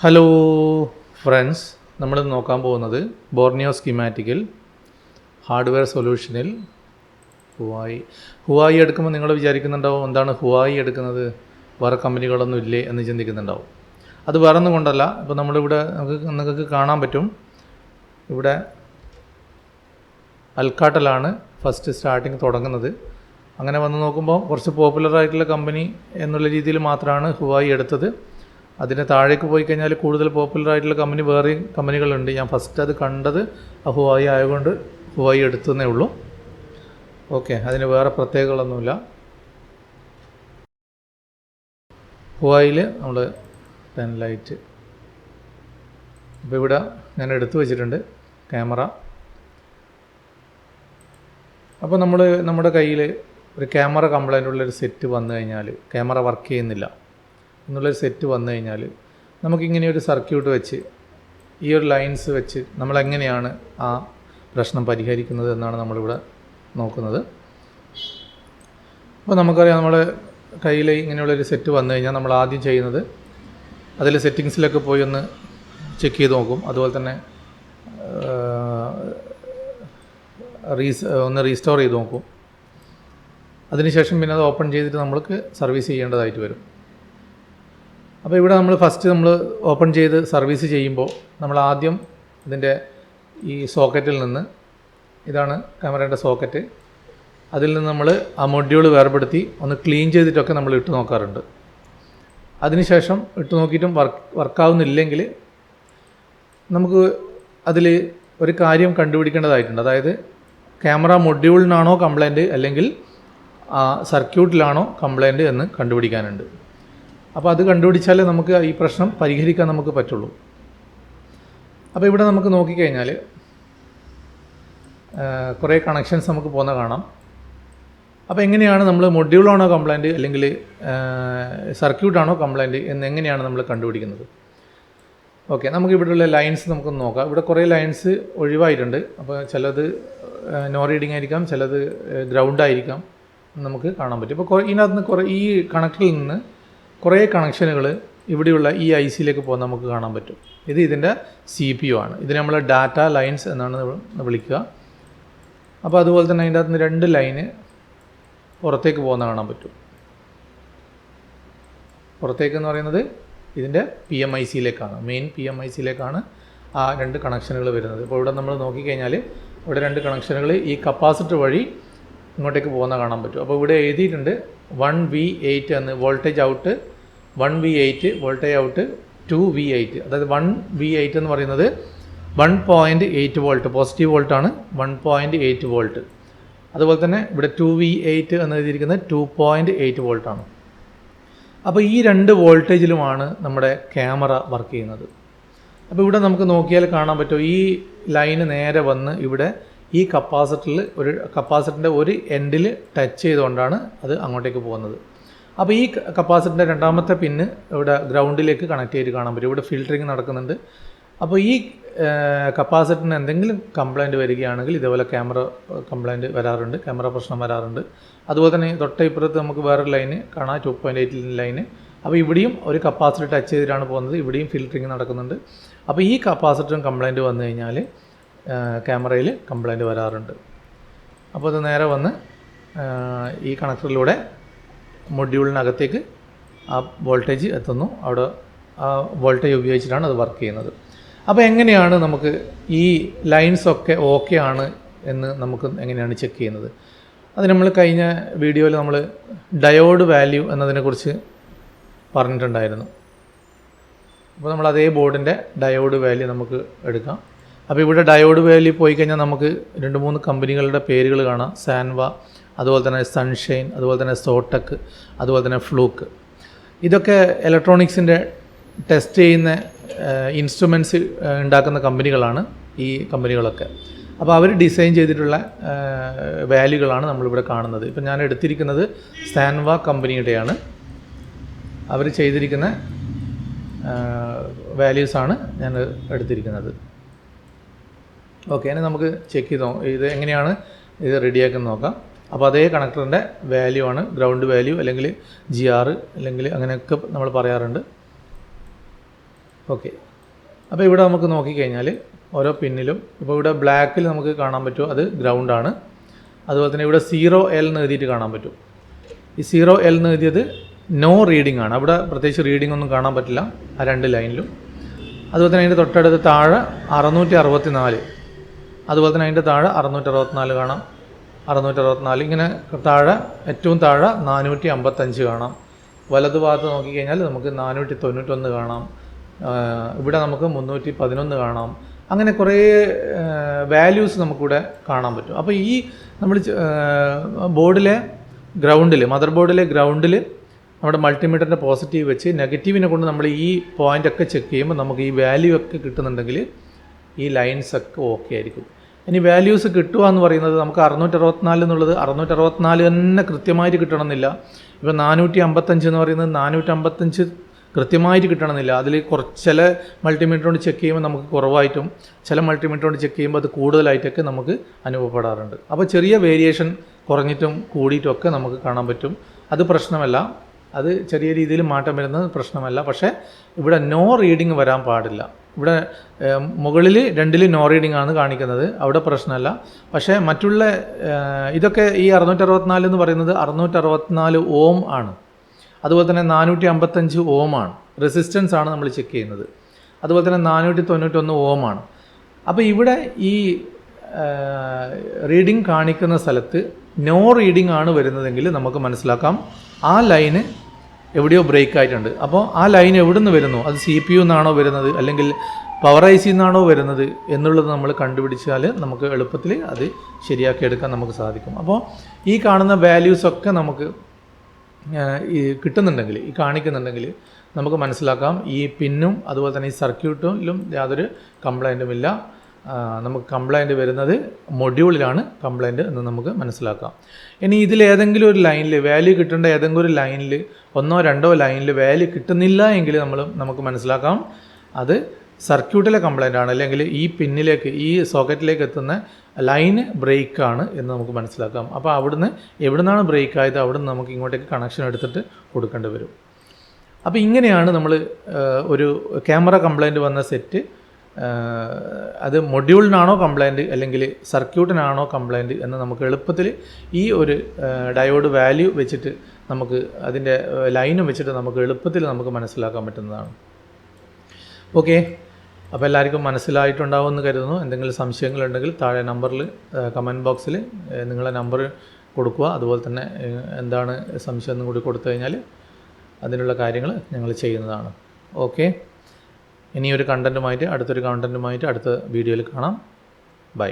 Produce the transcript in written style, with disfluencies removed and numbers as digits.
Hello friends, നമ്മൾ നോക്കാൻ പോകുന്നത് ബോർണിയോ സ്കീമാറ്റിക്കിൽ ഹാർഡ്വെയർ സൊല്യൂഷനിൽ ഹുവായി എടുക്കുമ്പോൾ നിങ്ങൾ വിചാരിക്കുന്നുണ്ടാവും എന്താണ് ഹുവായി എടുക്കുന്നത്, വേറെ കമ്പനികളൊന്നും ഇല്ലേ എന്ന് ചിന്തിക്കുന്നുണ്ടാവും. അത് വേറെ ഒന്നും കൊണ്ടല്ല. ഇപ്പോൾ നമ്മളിവിടെ നിങ്ങൾക്ക് കാണാൻ പറ്റും, ഇവിടെ അൽക്കാട്ടലാണ് ഫസ്റ്റ് സ്റ്റാർട്ടിങ് തുടങ്ങുന്നത്. അങ്ങനെ വന്ന് നോക്കുമ്പോൾ കുറച്ച് പോപ്പുലറായിട്ടുള്ള കമ്പനി എന്നുള്ള രീതിയിൽ മാത്രമാണ് ഹുവായി എടുത്തത്. അതിന് താഴേക്ക് പോയി കഴിഞ്ഞാൽ കൂടുതൽ പോപ്പുലറായിട്ടുള്ള കമ്പനി വേറെയും കമ്പനികളുണ്ട്. ഞാൻ ഫസ്റ്റ് അത് കണ്ടത് ഹുവായി ആയതുകൊണ്ട് ഹുവായി എടുത്തതേ ഉള്ളൂ. ഓക്കെ, അതിന് വേറെ പ്രത്യേകതകളൊന്നുമില്ല. ഹുവായിൽ നമ്മൾ 10 ലൈറ്റ് ഇപ്പോൾ ഇവിടെ ഞാൻ എടുത്തു വെച്ചിട്ടുണ്ട് ക്യാമറ. അപ്പോൾ നമ്മുടെ കയ്യിൽ ഒരു ക്യാമറ കംപ്ലൈൻ്റ് ഉള്ളൊരു സെറ്റ് വന്നു കഴിഞ്ഞാൽ, ക്യാമറ വർക്ക് ചെയ്യുന്നില്ല എന്നുള്ളൊരു സെറ്റ് വന്നു കഴിഞ്ഞാൽ, നമുക്കിങ്ങനെ ഒരു സർക്യൂട്ട് വെച്ച് ഈ ഒരു ലൈൻസ് വെച്ച് നമ്മളെങ്ങനെയാണ് ആ പ്രശ്നം പരിഹരിക്കുന്നത് എന്നാണ് നമ്മളിവിടെ നോക്കുന്നത്. അപ്പോൾ നമുക്കറിയാം, നമ്മൾ കയ്യിൽ ഇങ്ങനെയുള്ളൊരു സെറ്റ് വന്നു കഴിഞ്ഞാൽ നമ്മൾ ആദ്യം ചെയ്യുന്നത് അതിൽ സെറ്റിങ്സിലൊക്കെ പോയി ഒന്ന് ചെക്ക് ചെയ്ത് നോക്കും. അതുപോലെ തന്നെ ഒന്ന് റീസ്റ്റോർ ചെയ്ത് നോക്കും. അതിനുശേഷം പിന്നെ അത് ഓപ്പൺ ചെയ്തിട്ട് നമ്മൾക്ക് സർവീസ് ചെയ്യേണ്ടതായിട്ട് വരും. അപ്പോൾ ഇവിടെ നമ്മൾ ഓപ്പൺ ചെയ്ത് സർവീസ് ചെയ്യുമ്പോൾ നമ്മൾ ആദ്യം ഇതിൻ്റെ ഈ സോക്കറ്റിൽ നിന്ന്, ഇതാണ് ക്യാമറയുടെ സോക്കറ്റ്, അതിൽ നിന്ന് നമ്മൾ ആ മൊഡ്യൂൾ വേർപെടുത്തി ഒന്ന് ക്ലീൻ ചെയ്തിട്ടൊക്കെ നമ്മൾ ഇട്ട് നോക്കാറുണ്ട്. അതിനുശേഷം ഇട്ട് നോക്കിയിട്ടും വർക്കാവുന്നില്ലെങ്കിൽ നമുക്ക് അതിൽ ഒരു കാര്യം കണ്ടുപിടിക്കേണ്ടതായിട്ടുണ്ട്. അതായത് ക്യാമറ മൊഡ്യൂളിനാണോ കംപ്ലൈൻറ്റ് അല്ലെങ്കിൽ സർക്യൂട്ടിലാണോ കംപ്ലൈൻറ്റ് എന്ന് കണ്ടുപിടിക്കാനുണ്ട്. അപ്പോൾ അത് കണ്ടുപിടിച്ചാലേ നമുക്ക് ഈ പ്രശ്നം പരിഹരിക്കാൻ നമുക്ക് പറ്റുള്ളൂ. അപ്പോൾ ഇവിടെ നമുക്ക് നോക്കിക്കഴിഞ്ഞാൽ കുറേ കണക്ഷൻസ് നമുക്ക് പോകുന്ന കാണാം. അപ്പോൾ എങ്ങനെയാണ് നമ്മൾ മൊഡ്യൂളാണോ കംപ്ലൈൻറ്റ് അല്ലെങ്കിൽ സർക്യൂട്ടാണോ കംപ്ലൈൻറ്റ് എന്നെങ്ങനെയാണ് നമ്മൾ കണ്ടുപിടിക്കുന്നത്? ഓക്കെ, നമുക്ക് ഇവിടെയുള്ള ലൈൻസ് നമുക്കൊന്ന് നോക്കാം. ഇവിടെ കുറേ ലൈൻസ് ഒഴിവായിട്ടുണ്ട്. അപ്പോൾ ചിലത് നോ റീഡിംഗ് ആയിരിക്കാം, ചിലത് ഗ്രൗണ്ട് ആയിരിക്കാം, നമുക്ക് കാണാൻ പറ്റും. അപ്പോൾ ഇതിനകത്ത് നിന്ന് ഈ കണക്ടറിൽ നിന്ന് കുറേ കണക്ഷനുകൾ ഇവിടെയുള്ള ഈ ഐ സിയിലേക്ക് പോകാൻ നമുക്ക് കാണാൻ പറ്റും. ഇതിൻ്റെ CPU ആണ്. ഇതിന് നമ്മൾ ഡാറ്റ ലൈൻസ് എന്നാണ് വിളിക്കുക. അപ്പോൾ അതുപോലെ തന്നെ അതിൻ്റെ അകത്ത് നിന്ന് 2 ലൈന് പുറത്തേക്ക് പോകുന്ന കാണാൻ പറ്റും. പുറത്തേക്ക് എന്ന് പറയുന്നത് ഇതിൻ്റെ PMICയിലേക്കാണ്, മെയിൻ PMICയിലേക്കാണ് ആ 2 കണക്ഷനുകൾ വരുന്നത്. ഇപ്പോൾ ഇവിടെ നമ്മൾ നോക്കിക്കഴിഞ്ഞാൽ ഇവിടെ 2 കണക്ഷനുകൾ ഈ കപ്പാസിറ്റർ വഴി ഇങ്ങോട്ടേക്ക് പോകുന്ന കാണാൻ പറ്റും. അപ്പോൾ ഇവിടെ എഴുതിയിട്ടുണ്ട് 1V8 എന്ന്, voltage out 1V8, voltage out 2V8. അതായത് 1V8 എന്ന് പറയുന്നത് 1.8 വോൾട്ട്, പോസിറ്റീവ് വോൾട്ടാണ്, 1.8 വോൾട്ട്. അതുപോലെ തന്നെ ഇവിടെ 2V8 എന്ന് എഴുതിയിരിക്കുന്നത് 2.8 വോൾട്ടാണ്. അപ്പോൾ ഈ 2 വോൾട്ടേജിലുമാണ് നമ്മുടെ ക്യാമറ വർക്ക് ചെയ്യുന്നത്. അപ്പോൾ ഇവിടെ നമുക്ക് നോക്കിയാൽ കാണാൻ പറ്റും, ഈ ലൈന് നേരെ വന്ന് ഇവിടെ ഈ കപ്പാസിറ്ററിൻ്റെ ഒരു എൻഡിൽ ടച്ച് ചെയ്തുകൊണ്ടാണ് അത് അങ്ങോട്ടേക്ക് പോകുന്നത്. അപ്പോൾ ഈ കപ്പാസിറ്ററിൻ്റെ 2ാമത്തെ പിന്ന് ഇവിടെ ഗ്രൗണ്ടിലേക്ക് കണക്ട് ചെയ്ത് കാണാൻ പറ്റും. ഇവിടെ ഫിൽറ്ററിങ് നടക്കുന്നുണ്ട്. അപ്പോൾ ഈ കപ്പാസിറ്ററിന് എന്തെങ്കിലും കംപ്ലൈൻറ്റ് വരികയാണെങ്കിൽ ഇതേപോലെ ക്യാമറ കംപ്ലൈൻറ്റ് വരാറുണ്ട്, ക്യാമറ പ്രശ്നം വരാറുണ്ട്. അതുപോലെ തന്നെ തൊട്ടിപ്പുറത്ത് നമുക്ക് വേറൊരു ലൈന് കാണാം, 2.8 ലൈന്. അപ്പോൾ ഇവിടെയും ഒരു കപ്പാസിറ്റർ ടച്ച് ചെയ്തിട്ടാണ് പോകുന്നത്, ഇവിടെയും ഫിൽറ്ററിങ് നടക്കുന്നുണ്ട്. അപ്പോൾ ഈ കപ്പാസിറ്ററും കംപ്ലൈൻറ്റ് വന്നു കഴിഞ്ഞാൽ ക്യാമറയിൽ കംപ്ലൈൻറ്റ് വരാറുണ്ട്. അപ്പോൾ അത് നേരെ വന്ന് ഈ കണക്ടറിലൂടെ മൊഡ്യൂളിനകത്തേക്ക് ആ വോൾട്ടേജ് എത്തുന്നു. അവിടെ ആ വോൾട്ടേജ് ഉപയോഗിച്ചിട്ടാണ് അത് വർക്ക് ചെയ്യുന്നത്. അപ്പോൾ എങ്ങനെയാണ് നമുക്ക് ഈ ലൈൻസൊക്കെ ഓക്കെ ആണ് എന്ന് നമുക്ക് എങ്ങനെയാണ് ചെക്ക് ചെയ്യുന്നത്? അത് നമ്മൾ കഴിഞ്ഞ വീഡിയോയിൽ നമ്മൾ ഡയോഡ് വാല്യൂ എന്നതിനെക്കുറിച്ച് പറഞ്ഞിട്ടുണ്ടായിരുന്നു. അപ്പോൾ നമ്മൾ അതേ ബോർഡിൻ്റെ ഡയോഡ് വാല്യൂ നമുക്ക് എടുക്കാം. അപ്പോൾ ഇവിടെ ഡയോഡ് വാല്യൂ പോയി കഴിഞ്ഞാൽ നമുക്ക് 2-3 കമ്പനികളുടെ പേരുകൾ കാണാം. സാൻവ, അതുപോലെ തന്നെ സൺഷൈൻ, അതുപോലെ തന്നെ സോടെക്, അതുപോലെ തന്നെ ഫ്ലൂക്ക്. ഇതൊക്കെ ഇലക്ട്രോണിക്സിൻ്റെ ടെസ്റ്റ് ചെയ്യുന്ന ഇൻസ്ട്രുമെൻറ്റ്സ് ഉണ്ടാക്കുന്ന കമ്പനികളാണ് ഈ കമ്പനികളൊക്കെ. അപ്പോൾ അവർ ഡിസൈൻ ചെയ്തിട്ടുള്ള വാല്യൂകളാണ് നമ്മളിവിടെ കാണുന്നത്. ഇപ്പം ഞാൻ എടുത്തിരിക്കുന്നത് സാൻവ കമ്പനിയുടെയാണ്. അവർ ചെയ്തിരിക്കുന്ന വാല്യൂസാണ് ഞാൻ എടുത്തിരിക്കുന്നത്. ഓക്കെ, ഇനി നമുക്ക് ചെക്ക് ചെയ്ത് ഇത് എങ്ങനെയാണ് ഇത് റെഡിയാക്കുന്നത് നോക്കാം. അപ്പോൾ അതേ കണക്ടറിൻ്റെ വാല്യൂ ആണ് ഗ്രൗണ്ട് വാല്യൂ അല്ലെങ്കിൽ GR അല്ലെങ്കിൽ അങ്ങനെയൊക്കെ നമ്മൾ പറയാറുണ്ട്. ഓക്കെ. അപ്പോൾ ഇവിടെ നമുക്ക് നോക്കിക്കഴിഞ്ഞാൽ ഓരോ പിന്നിലും ഇപ്പോൾ ഇവിടെ ബ്ലാക്കിൽ നമുക്ക് കാണാൻ പറ്റും, അത് ഗ്രൗണ്ടാണ്. അതുപോലെ തന്നെ ഇവിടെ 0L എന്ന് എഴുതിയിട്ട് കാണാൻ പറ്റും. ഈ 0L എന്ന് എഴുതിയത് നോ റീഡിംഗ് ആണ്. അവിടെ പ്രത്യേകിച്ച് റീഡിംഗ് ഒന്നും കാണാൻ പറ്റില്ല ആ രണ്ട് ലൈനിലും. അതുപോലെ തന്നെ അതിൻ്റെ തൊട്ടടുത്ത് താഴെ 664, അതുപോലെ തന്നെ അതിൻ്റെ താഴെ 664 കാണാം, 664. ഇങ്ങനെ താഴെ ഏറ്റവും താഴെ 455 കാണാം. വലതുഭാഗത്ത് നോക്കിക്കഴിഞ്ഞാൽ നമുക്ക് 491 കാണാം. ഇവിടെ നമുക്ക് 311 കാണാം. അങ്ങനെ കുറേ വാല്യൂസ് നമുക്കിവിടെ കാണാൻ പറ്റും. അപ്പോൾ ഈ നമ്മൾ ബോർഡിലെ ഗ്രൗണ്ടിൽ, മദർ ബോർഡിലെ ഗ്രൗണ്ടിൽ നമ്മുടെ മൾട്ടിമീറ്ററിൻ്റെ പോസിറ്റീവ് വെച്ച് നെഗറ്റീവിനെ കൊണ്ട് നമ്മൾ ഈ പോയിൻ്റൊക്കെ ചെക്ക് ചെയ്യുമ്പോൾ നമുക്ക് ഈ വാല്യൂ ഒക്കെ കിട്ടുന്നുണ്ടെങ്കിൽ ഈ ലൈൻസൊക്കെ ഓക്കെ ആയിരിക്കും. ഇനി വാല്യൂസ് കിട്ടുക എന്ന് പറയുന്നത് നമുക്ക് 664 എന്നുള്ളത് 664 തന്നെ കൃത്യമായിട്ട് കിട്ടണമെന്നില്ല. ഇപ്പോൾ 455 എന്ന് പറയുന്നത് 455 കൃത്യമായിട്ട് കിട്ടണമെന്നില്ല. അതിൽ ചില മൾട്ടിമീറ്റർ കൊണ്ട് ചെക്ക് ചെയ്യുമ്പോൾ നമുക്ക് കുറവായിട്ടും ചില മൾട്ടിമീറ്റർ കൊണ്ട് ചെക്ക് ചെയ്യുമ്പോൾ അത് കൂടുതലായിട്ടൊക്കെ നമുക്ക് അനുഭവപ്പെടാറുണ്ട്. അപ്പോൾ ചെറിയ വേരിയേഷൻ കുറഞ്ഞിട്ടും കൂടിയിട്ടും ഒക്കെ നമുക്ക് കാണാൻ പറ്റും. അത് പ്രശ്നമല്ല, അത് ചെറിയ രീതിയിൽ മാറ്റം വരുന്നത് പ്രശ്നമല്ല. പക്ഷേ ഇവിടെ നോ റീഡിങ് വരാൻ പാടില്ല. ഇവിടെ മുകളിൽ 2 നോ റീഡിംഗ് ആണ് കാണിക്കുന്നത്, അവിടെ പ്രശ്നമല്ല. പക്ഷേ മറ്റുള്ള ഇതൊക്കെ ഈ 664 എന്ന് പറയുന്നത് 664 ഓം ആണ്. അതുപോലെ തന്നെ 455 ഓം ആണ്, റെസിസ്റ്റൻസ് ആണ് നമ്മൾ ചെക്ക് ചെയ്യുന്നത്. അതുപോലെ തന്നെ 491 ഓം ആണ്. അപ്പോൾ ഇവിടെ ഈ റീഡിംഗ് കാണിക്കുന്ന സ്ഥലത്ത് നോ റീഡിംഗ് ആണ് വരുന്നതെങ്കിൽ നമുക്ക് മനസ്സിലാക്കാം ആ ലൈന് എവിടെയോ ബ്രേക്ക് ആയിട്ടുണ്ട്. അപ്പോൾ ആ ലൈൻ എവിടെ നിന്ന് വരുന്നു, അത് CPU നിന്നാണോ വരുന്നത് അല്ലെങ്കിൽ പവർ IC നിന്നാണോ വരുന്നത് എന്നുള്ളത് നമ്മൾ കണ്ടുപിടിച്ചാൽ നമുക്ക് എളുപ്പത്തിൽ അത് ശരിയാക്കിയെടുക്കാൻ നമുക്ക് സാധിക്കും. അപ്പോൾ ഈ കാണുന്ന വാല്യൂസൊക്കെ നമുക്ക് ഈ കിട്ടുന്നുണ്ടെങ്കിൽ, ഈ കാണിക്കുന്നുണ്ടെങ്കിൽ നമുക്ക് മനസ്സിലാക്കാം ഈ പിന്നും അതുപോലെ തന്നെ ഈ സർക്യൂട്ടിലും യാതൊരു കംപ്ലൈൻറ്റും ഇല്ല. നമുക്ക് കംപ്ലൈൻറ്റ് വരുന്നത് മൊഡ്യൂളിലാണ് കംപ്ലൈൻറ്റ് എന്ന് നമുക്ക് മനസ്സിലാക്കാം. ഇനി ഇതിലേതെങ്കിലും ഒരു ലൈനിൽ വാല്യൂ കിട്ടേണ്ട ഏതെങ്കിലും ഒരു ലൈനിൽ 1 or 2 ലൈനിൽ വാല്യൂ കിട്ടുന്നില്ല എങ്കിൽ നമുക്ക് മനസ്സിലാക്കാം അത് സർക്യൂട്ടിലെ കംപ്ലൈൻ്റ് ആണ്, അല്ലെങ്കിൽ ഈ പിന്നിലേക്ക് ഈ സോക്കറ്റിലേക്ക് എത്തുന്ന ലൈന് ബ്രേക്കാണ് എന്ന് നമുക്ക് മനസ്സിലാക്കാം. അപ്പോൾ അവിടുന്ന് എവിടെ നിന്നാണ് ബ്രേക്ക് ആയത് അവിടുന്ന് നമുക്ക് ഇങ്ങോട്ടേക്ക് കണക്ഷൻ എടുത്തിട്ട് കൊടുക്കേണ്ടി വരും. അപ്പോൾ ഇങ്ങനെയാണ് നമ്മൾ ഒരു ക്യാമറ കംപ്ലൈൻറ്റ് വന്ന സെറ്റ് അത് മൊഡ്യൂളിനാണോ കംപ്ലൈൻറ്റ് അല്ലെങ്കിൽ സർക്യൂട്ടിനാണോ കംപ്ലൈൻറ്റ് എന്ന് നമുക്ക് എളുപ്പത്തിൽ ഈ ഒരു ഡയോഡ് വാല്യൂ വെച്ചിട്ട് നമുക്ക് അതിൻ്റെ ലൈനും വെച്ചിട്ട് നമുക്ക് എളുപ്പത്തിൽ നമുക്ക് മനസ്സിലാക്കാൻ പറ്റുന്നതാണ്. ഓക്കെ, അപ്പോൾ എല്ലാവർക്കും മനസ്സിലായിട്ടുണ്ടാവുമെന്ന് കരുതുന്നു. എന്തെങ്കിലും സംശയങ്ങളുണ്ടെങ്കിൽ താഴെ നമ്പറിൽ കമൻറ്റ് ബോക്സിൽ നിങ്ങളെ നമ്പർ കൊടുക്കുക. അതുപോലെ തന്നെ എന്താണ് സംശയം എന്നും കൂടി കൊടുത്തു കഴിഞ്ഞാൽ അതിനുള്ള കാര്യങ്ങൾ ഞങ്ങൾ ചെയ്യുന്നതാണ്. ഓക്കെ, ഇനിയൊരു കണ്ടൻറ്റുമായിട്ട് അടുത്തൊരു കണ്ടൻറ്റുമായിട്ട് അടുത്ത വീഡിയോയിൽ കാണാം. ബൈ.